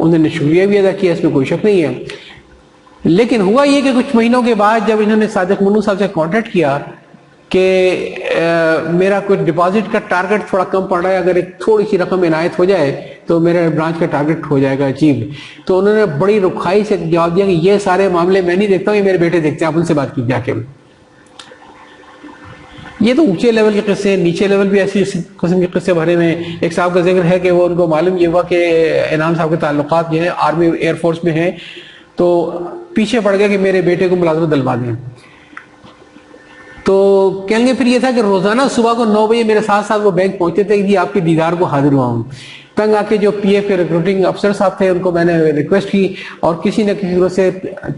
انہوں نے شکریہ بھی ادا کیا، اس میں کوئی شک نہیں ہے. لیکن ہوا یہ کہ کچھ مہینوں کے بعد جب انہوں نے صادق منو صاحب سے کانٹیکٹ کیا کہ میرا کوئی ڈپازٹ کا ٹارگٹ تھوڑا کم پڑ رہا ہے، اگر ایک تھوڑی سی رقم عنایت ہو جائے تو میرے برانچ کا ٹارگٹ ہو جائے گا اچیو. تو انہوں نے بڑی رکھائی سے جواب دیا کہ یہ سارے معاملے میں نہیں دیکھتا ہوں، یہ میرے بیٹے دیکھتے ہیں، آپ ان سے بات کی جا کے. یہ تو اونچے لیول کے قصے ہیں. نیچے لیول بھی ایسی قسم کے قصے بھرے میں. ایک صاحب کا ذکر ہے کہ وہ ان کو معلوم یہ ہوا کہ انعام صاحب کے تعلقات جو ہیں آرمی ایئر فورس میں ہیں، تو پیچھے پڑ گیا کہ میرے بیٹے کو ملازمت دلوا دیں. تو کہیں گے پھر یہ تھا کہ روزانہ صبح کو 9 بجے میرے ساتھ ساتھ وہ بینک پہنچتے تھے کہ جی آپ کے دیدار کو حاضر ہوا ہوں. تنگ آ کے جو پی ایف کے ریکروٹنگ افسر صاحب تھے ان کو میں نے ریکویسٹ کی اور کسی نہ کسی طرح سے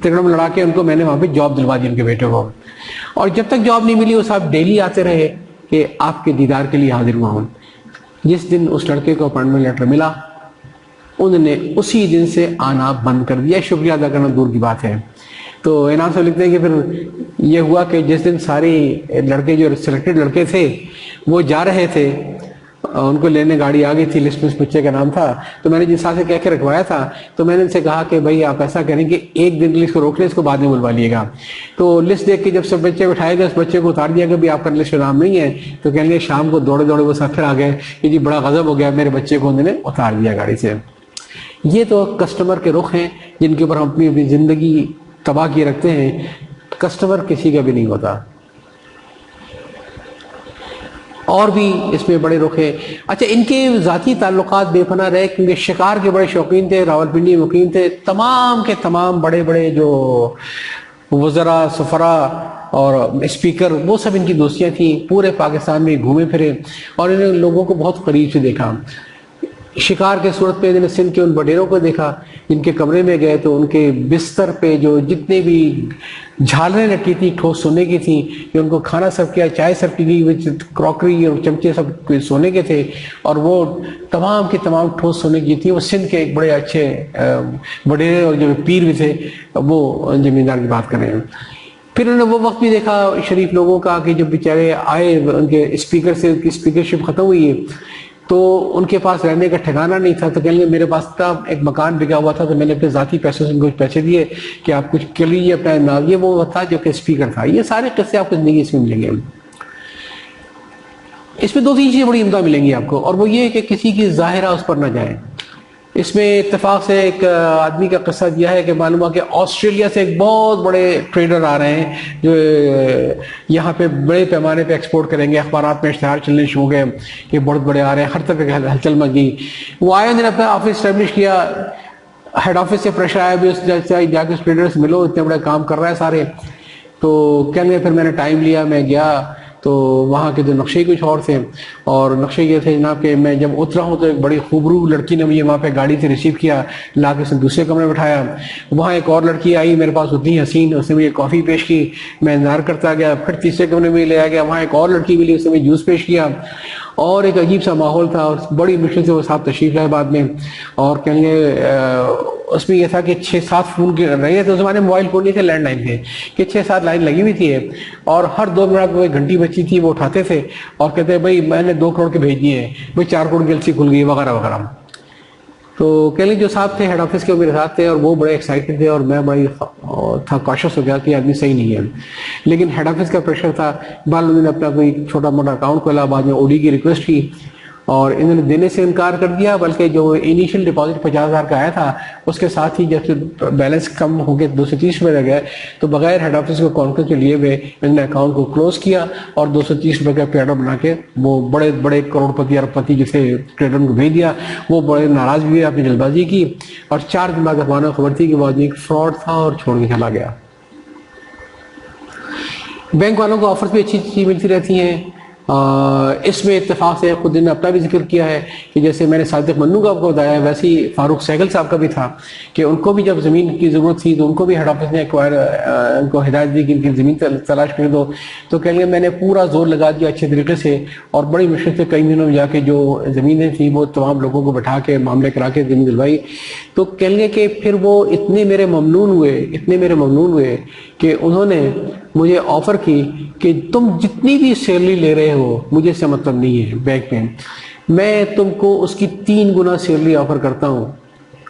تگڑم لڑا کے ان کو میں نے وہاں پہ جاب دلوا دی ان کے بیٹے کو. اور جب تک جاب نہیں ملی وہ صاحب ڈیلی آتے رہے کہ آپ کے دیدار کے لیے حاضر ہوا ہوں. جس دن اس لڑکے کو اپائنٹمنٹ لیٹر ملا انہوں نے اسی دن سے آنا بند کر دیا. شکریہ ادا کرنا دور کی بات ہے. تو انعام صاحب لکھتے ہیں کہ پھر یہ ہوا کہ جس دن سارے لڑکے جو سلیکٹڈ لڑکے تھے وہ جا رہے تھے، ان کو لینے گاڑی آ گئی تھی، لسٹ میں اس بچے کا نام تھا. تو میں نے جس ساتھ سے کہہ کے رکھوایا تھا تو میں نے ان سے کہا کہ بھائی آپ ایسا کریں کہ ایک دن لسٹ کو روک لیں، اس کو بعد میں بلوا لیے گا. تو لسٹ دیکھ کے جب سب بچے بٹھائے گئے اس بچے کو اتار دیا کہ بھی آپ کا لسٹ نام نہیں ہے. تو کہیں گے شام کو دوڑے دوڑے وہ سب پھر آ گئے کہ جی بڑا غضب ہو گیا، میرے بچے کو انہوں نے اتار دیا گاڑی سے. یہ تو کسٹمر کے رخ ہیں جن کے اوپر ہم اپنی زندگی تباہ کیے رکھتے ہیں. کسٹمر کسی کا بھی نہیں ہوتا. اور بھی اس میں بڑے رخ ہیں. اچھا ان کے ذاتی تعلقات بے پناہ رہے کیونکہ شکار کے بڑے شوقین تھے، راولپنڈی مقیم تھے. تمام کے تمام بڑے بڑے جو وزراء، سفراء اور اسپیکر وہ سب ان کی دوستیاں تھیں. پورے پاکستان میں گھومے پھرے اور انہوں نے لوگوں کو بہت قریب سے دیکھا. شکار کے صورت پہ انہوں نے سندھ کے ان بڈیروں کو دیکھا. جن کے کمرے میں گئے تو ان کے بستر پہ جو جتنے بھی جھالریں لٹکی تھی ٹھوس سونے کی تھیں، کہ ان کو کھانا سرو کیا، چائے سرو کی گئی، کراکری اور چمچے سب سونے کے تھے اور وہ تمام کے تمام ٹھوس سونے کی تھی. وہ سندھ کے ایک بڑے اچھے بڈیرے اور جو پیر بھی تھے وہ زمیندار کی بات کر رہے ہیں. پھر انہوں نے وہ وقت بھی دیکھا شریف لوگوں کا کہ جب بیچارے آئے ان کے اسپیکر سے، ان کی اسپیکرشپ ختم ہوئی ہے تو ان کے پاس رہنے کا ٹھکانہ نہیں تھا. تو کہیں گے میرے پاس تھا ایک مکان بکا ہوا تھا تو میں نے اپنے ذاتی پیسوں سے ان کو پیسے دیے کہ آپ کچھ کر لیجیے اپنا نام. یہ وہ تھا جو کہ اسپیکر تھا. یہ سارے قصے آپ کو زندگی اس میں ملیں گے. اس میں 2 3 چیزیں بڑی عمدہ ملیں گی آپ کو، اور وہ یہ کہ کسی کی ظاہرہ اس پر نہ جائیں. اس میں اتفاق سے ایک آدمی کا قصہ دیا ہے کہ معلوم ہوا کہ آسٹریلیا سے ایک بہت بڑے ٹریڈر آ رہے ہیں جو یہاں پہ بڑے پیمانے پہ ایکسپورٹ کریں گے. اخبارات میں اشتہار چلنے شروع ہو گئے کہ بہت بڑے آ رہے ہیں، ہر طرح کی ہلچل مچ گئی. وہ آئے، انہوں نے اپنا آفس اسٹیبلش کیا. ہیڈ آفس سے پریشر آیا بھی اس جا کے اس ٹریڈر سے ملو، اتنے بڑے کام کر رہا ہے سارے. تو کہنے لگے، پھر میں نے ٹائم لیا، میں گیا تو وہاں کے جو نقشے کچھ اور تھے، اور نقشے یہ تھے جناب کہ میں جب اترا ہوں تو ایک بڑی خوبرو لڑکی نے مجھے وہاں پہ گاڑی سے ریسیو کیا، لا کے دوسرے کمرے میں بٹھایا. وہاں ایک اور لڑکی آئی میرے پاس اتنی حسین، اس نے مجھے کافی پیش کی، میں انتظار کرتا گیا. پھر تیسرے کمرے میں لے آ گیا، وہاں ایک اور لڑکی ملی، اس نے مجھے جوس پیش کیا اور ایک عجیب سا ماحول تھا. اور بڑی مشکل سے وہ صاحب تشریف لائے بعد میں. اور کہیں گے اس میں یہ تھا کہ 6-7 فون رہے تھے. اس زمانے میں موبائل فون نہیں تھے، لینڈ لائن تھے، کہ 6-7 لائن لگی ہوئی تھی اور ہر 2 منٹ کوئی گھنٹی بچی تھی وہ اٹھاتے تھے اور کہتے ہیں بھائی میں نے 2 کروڑ کے بھیج دیے ہیں، بھائی 4 کروڑ کی ایلسی کھل گئی وغیرہ وغیرہ. تو کہہ لیں جو صاحب تھے ہیڈ آفس کے وہ میرے ساتھ تھے اور وہ بڑے ایکسائٹڈ تھے اور میں بڑی تھا کاشس ہو گیا کہ آدمی صحیح نہیں ہے. لیکن ہیڈ آفس کا پریشر تھا. بعد انہوں نے اپنا کوئی چھوٹا موٹا اکاؤنٹ کھولا، بعد میں او ڈی کی ریکویسٹ کی اور انہوں نے دینے سے انکار کر دیا. بلکہ جو انیشیل ڈپازٹ 50,000 کا آیا تھا اس کے ساتھ ہی جب بیلنس کم ہو کے 230 روپے رہ گئے تو بغیر ہیڈ آفس کو کانفرنس کے لیے ہوئے انہوں نے اکاؤنٹ کو کلوز کیا اور 230 روپے کا پیڈر بنا کے وہ بڑے بڑے کروڑ پتی ارب پتی جسے ٹریڈر کو بھیج دیا. وہ بڑے ناراض بھی ہوئے، آپ نے جلد بازی کی اور 4 دن بعد اخبار میں خبر تھی کہ وہ آدمی ایک فراڈ تھا اور چھوڑ کے چلا گیا. بینک والوں کو آفرز بھی اچھی چیز ملتی رہتی ہیں. اس میں اتفاق سے خود نے اپنا بھی ذکر کیا ہے کہ جیسے میں نے صادق منو کا آپ کو بتایا ویسے ہی فاروق سہگل صاحب کا بھی تھا کہ ان کو بھی جب زمین کی ضرورت تھی تو ان کو بھی ہیڈ آفس نے ان کو ہدایت دی کہ ان کی زمین تلاش کر دو. تو کہہ لیں میں نے پورا زور لگا دیا اچھے طریقے سے اور بڑی مشکل سے کئی دنوں میں جا کے جو زمینیں تھیں وہ تمام لوگوں کو بٹھا کے معاملے کرا کے زمین دلوائی. تو کہہ لیں کہ پھر وہ اتنے میرے ممنون ہوئے کہ انہوں نے مجھے آفر کی کہ تم جتنی بھی سیلری لے رہے ہو مجھے اس سے مطلب نہیں ہے بینک میں تم کو اس کی 3 گنا سیلری آفر کرتا ہوں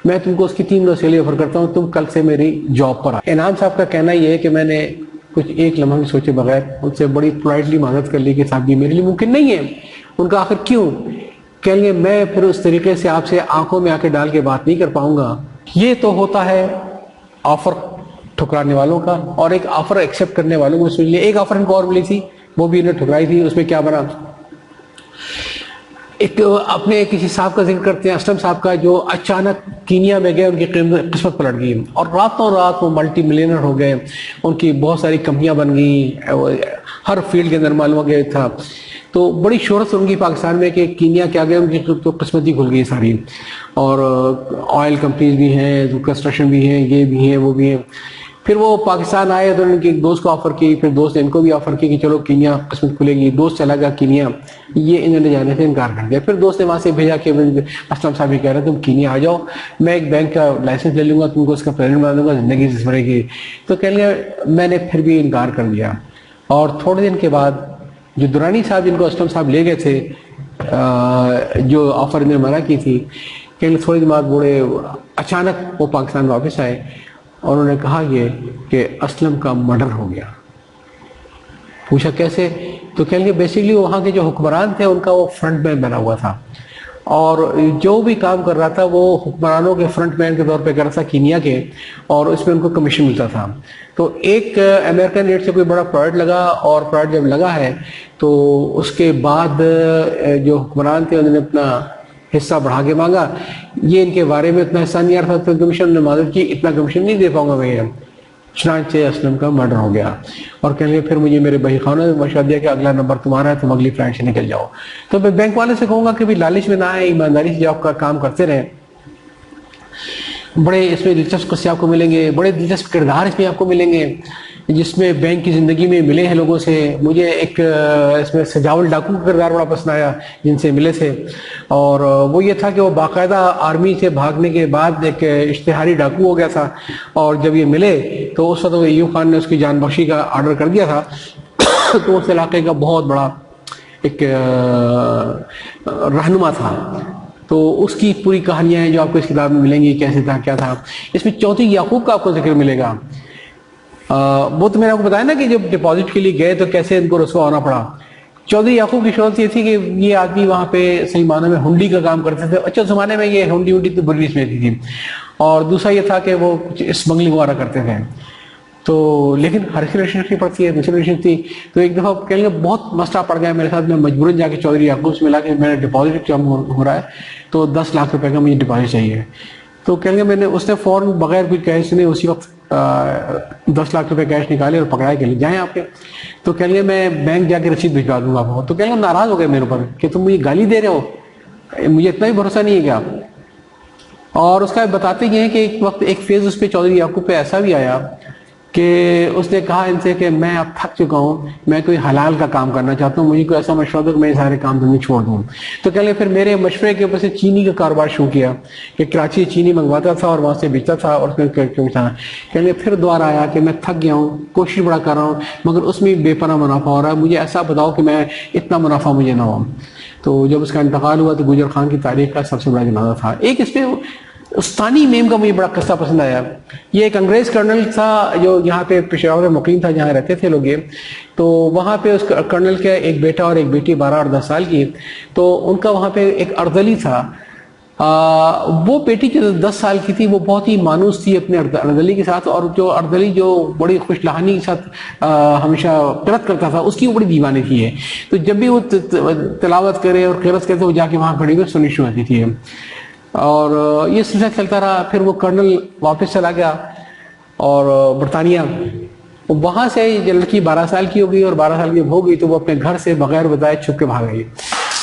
میں تم کو اس کی 3 سیلری آفر کرتا ہوں، تم کل سے میری جاب پر آ۔ انعام صاحب کا کہنا یہ ہے کہ میں نے کچھ ایک لمحہ بھی سوچے بغیر ان سے بڑی پولائٹلی معذرت کر لی کہ صاحب یہ میرے لیے ممکن نہیں ہے۔ ان کا آخر کیوں؟ کہیں گے میں پھر اس طریقے سے آپ سے آنکھوں میں آ کے ڈال کے بات نہیں کر پاؤں گا۔ یہ تو ہوتا ہے آفر ٹھکرانے والوں کا، اور ایک آفر ایکسیپٹ کرنے والوں کو سن لیا۔ ایک آفر ان کو اور ملی تھی، وہ بھی انہیں ٹھکرائی تھی۔ اس میں کیا بنا؟ ایک اپنے کسی صاحب کا ذکر کرتے ہیں، اسلم صاحب کا، جو اچانک کینیا میں گئے، ان کی قسمت پلٹ گئی اور راتوں رات وہ ملٹی ملینر ہو گئے، ان کی بہت ساری کمپنیاں بن گئیں، ہر فیلڈ کے اندر معلوم ہو گیا تھا۔ تو بڑی شہرت ان کی پاکستان میں کہ کینیا کیا گئے، ان کی تو قسمت ہی کھل گئی ساری، اور آئل کمپنیز بھی ہیں، کنسٹرکشن بھی ہیں، یہ بھی ہیں، وہ بھی ہیں۔ پھر وہ پاکستان آئے تو ان کے ایک دوست کو آفر کی، پھر دوست نے ان کو بھی آفر کی کہ چلو کینیا قسمت کھلے گی۔ دوست چلا گیا کینیا، یہ انہوں نے جانے سے انکار کر دیا۔ پھر دوست نے وہاں سے بھیجا کہ اسلم صاحب یہ کہہ رہے ہیں تم کینیا آ جاؤ، میں ایک بینک کا لائسنس لے لوں گا، تم کو اس کا پریزیڈنٹ بنا دوں گا، زندگی سے بھرے گی۔ تو کہہ لیا میں نے پھر بھی انکار کر دیا۔ اور تھوڑے دن کے بعد جو درانی صاحب جن کو اسلم صاحب لے گئے تھے، جو آفر نے منع کی تھی، کہ تھوڑے دن بعد بوڑھے اچانک وہ پاکستان واپس آئے اور انہوں نے کہا یہ کہ اسلم کا مرڈر ہو گیا۔ پوچھا کیسے؟ تو کہیں گے بیسیکلی وہاں کے جو حکمران تھے ان کا وہ فرنٹ مین بنا ہوا تھا، اور جو بھی کام کر رہا تھا وہ حکمرانوں کے فرنٹ مین کے طور پہ کر رہا تھا کینیا کے، اور اس میں ان کو کمیشن ملتا تھا۔ تو ایک امریکن ایڈ سے کوئی بڑا پروجیکٹ لگا، اور پروجیکٹ جب لگا ہے تو اس کے بعد جو حکمران تھے انہوں نے اپنا حصہ بڑھا کے مانگا۔ یہ ان کے بارے میں اتنا حصہ نہیں آ رہا تھا، کمیشن نے معذرت کی اتنا کمیشن نہیں دے پاؤں گا میں، چنانچہ اسلم کا مرڈر ہو گیا۔ اور کہنے پھر مجھے میرے بھائی خانوں نے مشورہ دیا کہ اگلا نمبر تمہارا ہے، تم اگلی فلائٹ سے نکل جاؤ۔ تو میں بینک والے سے کہوں گا کہ بھی لالچ میں نہ آئے، ایمانداری سے جو آپ کا کام کرتے رہیں۔ بڑے اس میں دلچسپ قصے آپ کو ملیں گے، بڑے دلچسپ کردار اس میں آپ کو ملیں گے جس میں بینک کی زندگی میں ملے ہیں لوگوں سے۔ مجھے ایک اس میں سجاول ڈاکو کا کردار بڑا پسند آیا جن سے ملے تھے، اور وہ یہ تھا کہ وہ باقاعدہ آرمی سے بھاگنے کے بعد ایک اشتہاری ڈاکو ہو گیا تھا، اور جب یہ ملے تو اس وقت ایوب خان نے اس کی جان بخشی کا آرڈر کر دیا تھا۔ تو اس علاقے کا بہت بڑا ایک رہنما تھا۔ تو اس کی پوری کہانیاں ہیں جو آپ کو اس کتاب میں ملیں گی، کیسے تھا کیا تھا۔ اس میں چوتھی یعقوب کا آپ کو ذکر ملے گا۔ وہ تو میں نے آپ کو بتایا نا کہ جب ڈپازٹ کے لیے گئے تو کیسے ان کو رسوا ہونا پڑا۔ چودھری یعقوب کی شہرت یہ تھی کہ یہ آدمی وہاں پہ صحیح معنی میں ہنڈی کا کام کرتے تھے۔ اچھا زمانے میں یہ ہنڈی تو بریس میں تھی، اور دوسرا یہ تھا کہ وہ کچھ اسمگلنگ وغیرہ کرتے تھے۔ تو لیکن ہر کی ریلیشن پڑتی ہے، دوسری ریلیشن تھی۔ تو ایک دفعہ کہیں گے بہت مسئلہ پڑ گیا میرے ساتھ، میں مجبوراً جا کے چودھری یعقوب سے ملا کہ میرا ڈپازٹ کم ہو رہا ہے، تو 10 لاکھ روپے کا مجھے ڈپازٹ چاہیے۔ تو کہیں گے اس نے فوراً بغیر کوئی کیش نے اسی وقت 10 لاکھ روپے کیش نکالے اور پکڑائے کہ لے جائیں آپ کے۔ تو کہیں گے میں بینک جا کے رسید بھجوا دوں گا آپ کو۔ تو کہیں گے ناراض ہو گئے میرے اوپر کہ تم مجھے گالی دے رہے ہو، مجھے اتنا بھی بھروسہ نہیں ہے کیا؟ اور اس کا بتاتے یہ ہیں کہ ایک وقت ایک فیز اس پہ چودھری یعقوب پہ ایسا بھی آیا کہ اس نے کہا ان سے کہ میں اب تھک چکا ہوں، میں کوئی حلال کا کام کرنا چاہتا ہوں، مجھے کوئی ایسا مشورہ دو کہ میں یہ سارے کام دھندے چھوڑ دوں۔ تو کہہ لیں پھر میرے مشورے کے اوپر سے چینی کا کاروبار شروع کیا کہ کراچی چینی منگواتا تھا اور وہاں سے بیچتا تھا، اور کہہ لیں پھر دوبارہ آیا کہ میں تھک گیا ہوں، کوشش بڑا کر رہا ہوں، مگر اس میں بے پناہ منافع ہو رہا ہے، مجھے ایسا بتاؤ کہ میں اتنا منافع مجھے نہ ہو۔ تو جب اس کا انتقال ہوا تو گجر خان کی تاریخ کا سب سے بڑا جنازہ تھا۔ ایک اس پہ استانی میم کا مجھے بڑا قصہ پسند آیا۔ یہ ایک انگریز کرنل تھا جو یہاں پہ پشاور میں مقیم تھا، جہاں رہتے تھے لوگ یہ۔ تو وہاں پہ اس کرنل کا ایک بیٹا اور ایک بیٹی 12 اور 10 سال کی، تو ان کا وہاں پہ ایک اردلی تھا۔ وہ بیٹی جو 10 سال کی تھی وہ بہت ہی مانوس تھی اپنے اردلی کے ساتھ، اور جو اردلی جو بڑی خوش لہانی کے ساتھ ہمیشہ قرت کرتا تھا اس کی وہ بڑی دیوانی تھی ہے۔ تو جب بھی وہ تلاوت کرے اور قرت کرے تو وہ جا کے وہاں کھڑی ہوئی سنی شروع ہوتی تھی، اور یہ سلسلہ چلتا رہا۔ پھر وہ کرنل واپس چلا گیا اور برطانیہ، وہاں سے یہ لڑکی 12 سال کی ہو گئی، اور 12 سال کی ہو گئی تو وہ اپنے گھر سے بغیر بتائے چھپ کے بھاگ گئی۔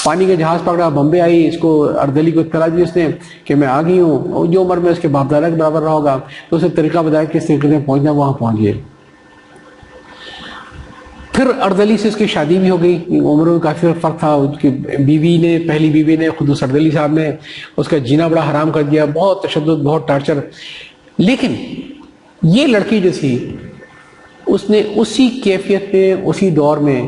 پانی کا جہاز پکڑا، بمبے آئی، اس کو اردلی کو اطلاع دی اس نے کہ میں آ گئی ہوں، اور جو عمر میں اس کے باپ دادا کے برابر رہا ہوگا تو اسے طریقہ بتایا کس طریقے سے پہنچنا، وہاں پہنچ گئے۔ پھر اردلی سے اس کی شادی بھی ہو گئی، عمر میں کافی فرق تھا۔ اس کی بیوی نے، پہلی بیوی نے، خود اس اردلی صاحب نے اس کا جینا بڑا حرام کر دیا، بہت تشدد، بہت ٹارچر۔ لیکن یہ لڑکی جو تھی اس نے اسی کیفیت میں، اسی دور میں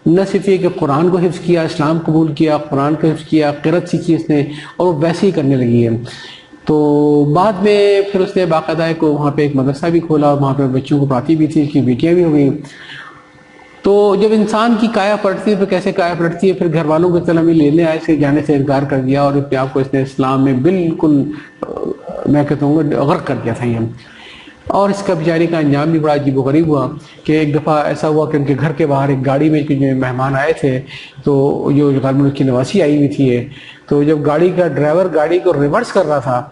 نہ صرف یہ کہ قرآن کو حفظ کیا، اسلام قبول کیا، قرآن کو حفظ کیا، قرأت سیکھی اس نے، اور وہ ویسے ہی کرنے لگی ہے۔ تو بعد میں پھر اس نے باقاعدہ کو وہاں پہ ایک مدرسہ بھی کھولا اور وہاں پہ بچوں کو پڑھاتی بھی تھی، اس کی بیٹیاں بھی ہو گئیں۔ تو جب انسان کی کایا پلٹتی ہے پھر کیسے کایا پلٹتی ہے، پھر گھر والوں کو اسلام لینے آئے، سے جانے سے انکار کر دیا اور اپنے آپ کو اس نے اسلام میں بالکل میں کہتا ہوں غرق کر دیا تھا یہ۔ اور اس کا بیچاری کا انجام بھی بڑا عجیب و غریب ہوا کہ ایک دفعہ ایسا ہوا کہ ان کے گھر کے باہر ایک گاڑی میں جو مہمان آئے تھے، تو جو غالباً اس کی نواسی آئی ہوئی تھی، تو جب گاڑی کا ڈرائیور گاڑی کو ریورس کر رہا تھا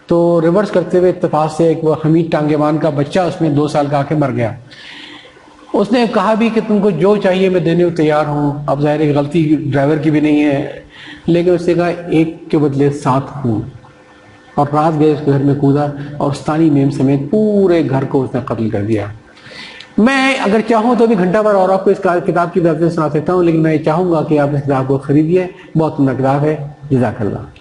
تو ریورس کرتے ہوئے اتفاق سے ایک وہ حمید ٹانگیوان کا بچہ اس میں 2 سال کا آ کے مر گیا۔ اس نے کہا بھی کہ تم کو جو چاہیے میں دینے کو تیار ہوں، اب ظاہر ہے غلطی ڈرائیور کی بھی نہیں ہے، لیکن اس نے کہا 1 کے بدلے 7 ہوں، اور رات گئے اس کے گھر میں کودا اور استانی میم سمیت پورے گھر کو اس نے قتل کر دیا۔ میں اگر چاہوں تو بھی گھنٹہ بھر اور آپ کو اس کتاب کی طرف سے سنا سکتا ہوں، لیکن میں چاہوں گا کہ آپ اس کتاب کو خریدیے، بہت عمدہ کتاب ہے۔ جزاک اللہ۔